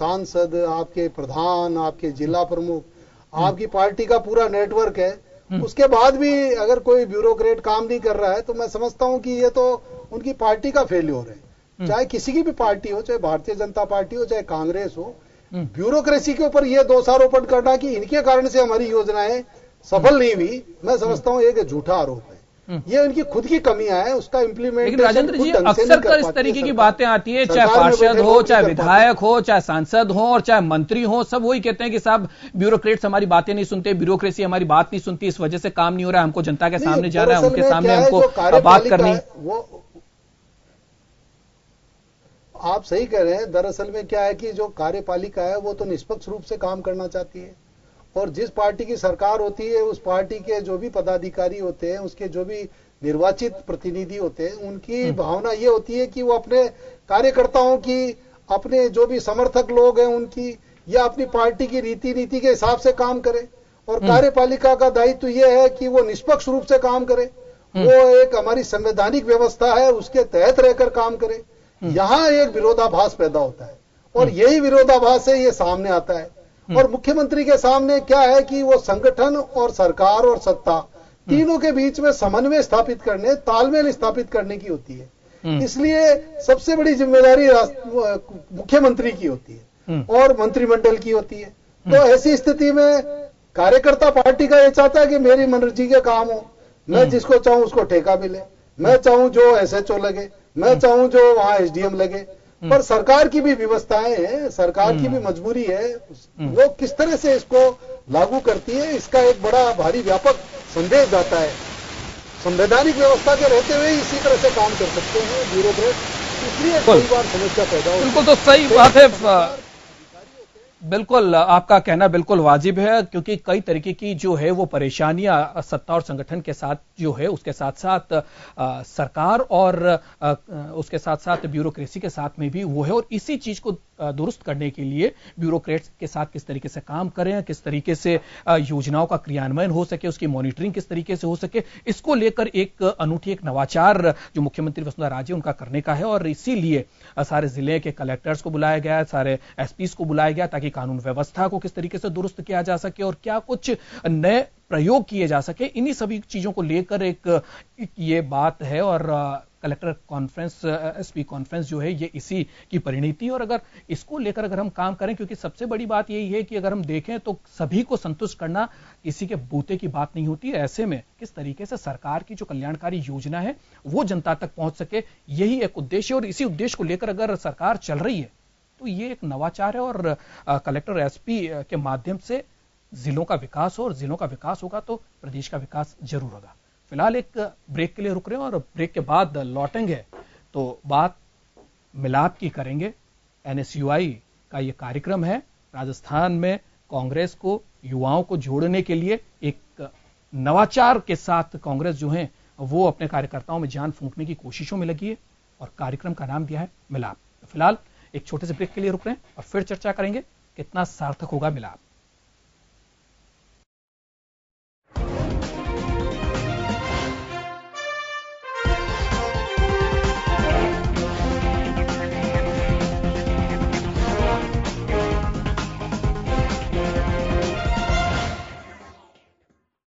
सांसद, आपके प्रधान, आपके जिला प्रमुख, आपकी पार्टी का पूरा नेटवर्क है, उसके बाद भी अगर कोई ब्यूरोक्रेट काम नहीं कर रहा है तो मैं समझता हूं कि ये तो उनकी पार्टी का फेल्योर है। चाहे किसी की भी पार्टी हो, चाहे भारतीय जनता पार्टी हो, चाहे कांग्रेस हो, ब्यूरोक्रेसी के ऊपर ये दोषारोपण करना कि इनके कारण से हमारी योजनाएं सफल नहीं हुई, मैं समझता हूं एक झूठा आरोप है। ये उनकी खुद की कमियां है, उसका इम्प्लीमेंटेशन। लेकिन राजेंद्र जी, अक्सर कर इस तरीके की बातें आती है, चाहे पार्षद हो, चाहे विधायक हो, चाहे सांसद हो और चाहे मंत्री हो, सब वही कहते हैं कि साहब ब्यूरोक्रेट्स हमारी बातें नहीं सुनते, ब्यूरोक्रेसी हमारी बात नहीं सुनती, इस वजह से काम नहीं हो रहा है, हमको जनता के सामने जा रहा है, उनके सामने हमको बात करनी। वो आप सही कह रहे हैं। दरअसल में क्या है कि जो कार्यपालिका है वो तो निष्पक्ष रूप से काम करना चाहती है, और जिस पार्टी की सरकार होती है उस पार्टी के जो भी पदाधिकारी होते हैं, उसके जो भी निर्वाचित प्रतिनिधि होते हैं, उनकी भावना ये होती है कि वो अपने कार्यकर्ताओं की, अपने जो भी समर्थक लोग हैं उनकी, या अपनी पार्टी की रीति नीति के हिसाब से काम करे। और कार्यपालिका का दायित्व ये है कि वो निष्पक्ष रूप से काम करे, वो एक हमारी संवैधानिक व्यवस्था है उसके तहत रहकर काम करे। यहां एक विरोधाभास पैदा होता है, और यही विरोधाभास से ये सामने आता है। और मुख्यमंत्री के सामने क्या है कि वो संगठन और सरकार और सत्ता तीनों के बीच में समन्वय स्थापित करने, तालमेल स्थापित करने की होती है। इसलिए सबसे बड़ी जिम्मेदारी मुख्यमंत्री की होती है और मंत्रिमंडल की होती है। तो ऐसी स्थिति में कार्यकर्ता पार्टी का ये चाहता है कि मेरी मर्जी के काम हो, मैं जिसको चाहूं उसको ठेका मिले, मैं चाहूं जो एसएचओ लगे, मैं चाहूं जो वहां एसडीएम लगे। पर सरकार की भी व्यवस्थाएं हैं, सरकार की भी मजबूरी है, वो किस तरह से इसको लागू करती है, इसका एक बड़ा भारी व्यापक संदेश जाता है। संवैधानिक व्यवस्था के रहते हुए इसी तरह से काम कर सकते हैं ब्यूरोक्रेट, इसलिए कई बार समस्या पैदा होती है। बिल्कुल, तो सही बात है। बिल्कुल, आपका कहना बिल्कुल वाजिब है, क्योंकि कई तरीके की जो है वो परेशानियां सत्ता और संगठन के साथ जो है, उसके साथ साथ सरकार और उसके साथ साथ ब्यूरोक्रेसी के साथ में भी वो है। और इसी चीज को दुरुस्त करने के लिए ब्यूरोक्रेट्स के साथ किस तरीके से काम करें, किस तरीके से योजनाओं का क्रियान्वयन हो सके, उसकी मॉनिटरिंग किस तरीके से हो सके, इसको लेकर एक अनूठी एक नवाचार जो मुख्यमंत्री वसुंधरा राजे उनका करने का है। और इसीलिए सारे जिले के कलेक्टर्स को बुलाया गया, सारे एसपीस को बुलाया गया, ताकि कानून व्यवस्था को किस तरीके से दुरुस्त किया जा सके और क्या कुछ नए प्रयोग किए जा सके, इन्हीं सभी चीजों को लेकर एक ये बात है। और कलेक्टर कॉन्फ्रेंस, एसपी कॉन्फ्रेंस जो है, ये इसी की परिणति। और अगर इसको लेकर अगर हम काम करें, क्योंकि सबसे बड़ी बात यही है कि अगर हम देखें तो सभी को संतुष्ट करना किसी के बूते की बात नहीं होती है। ऐसे में किस तरीके से सरकार की जो कल्याणकारी योजना है वो जनता तक पहुंच सके, यही एक उद्देश्य है। और इसी उद्देश्य को लेकर अगर सरकार चल रही है तो ये एक नवाचार है, और कलेक्टर एसपी के माध्यम से जिलों का विकास हो, और जिलों का विकास होगा तो प्रदेश का विकास जरूर होगा। फिलहाल एक ब्रेक के लिए रुक रहे हैं, और ब्रेक के बाद लौटेंगे तो बात मिलाप की करेंगे। एनएसयूआई का ये कार्यक्रम है, राजस्थान में कांग्रेस को, युवाओं को जोड़ने के लिए एक नवाचार के साथ कांग्रेस जो है वो अपने कार्यकर्ताओं में जान फूंकने की कोशिशों में लगी है, और कार्यक्रम का नाम दिया है मिलाप। तो फिलहाल एक छोटे से ब्रेक के लिए रुक रहे हैं और फिर चर्चा करेंगे कितना सार्थक होगा मिलाप।